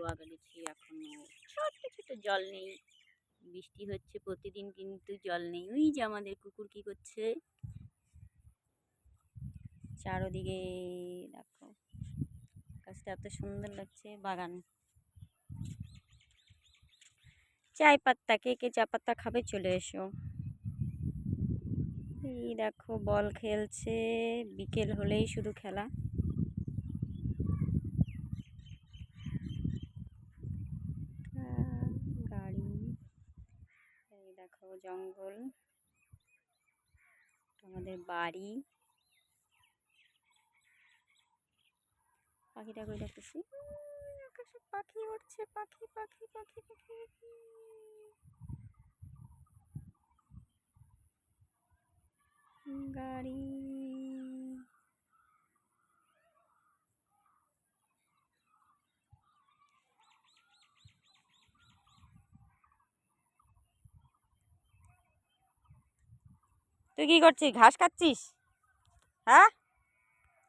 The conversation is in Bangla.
রোয়া গেছি, এখনো ছোট্ট ছোট জল নেই। বৃষ্টি হচ্ছে প্রতিদিন কিন্তু জল নেই। ওই যে আমাদের কুকুর কি করছে, চারোদিকে দেখো, গাছটা এত সুন্দর লাগছে। বাগান চায় পাত্তা, কে কে চা পাত্তা খাবে চলে এসো। এই দেখো বল খেলছে, বিকেল হলেই শুধু খেলা। গাড়ি, এই দেখো জঙ্গল, আমাদের বাড়ি। পাখিটা করে দেখতেছি, আকাশে পাখি উঠছে, পাখি পাখি পাখি পাখি পাখি। গাড়ি, তুই কি করছিস? ঘাস খাচ্ছিস? হ্যাঁ।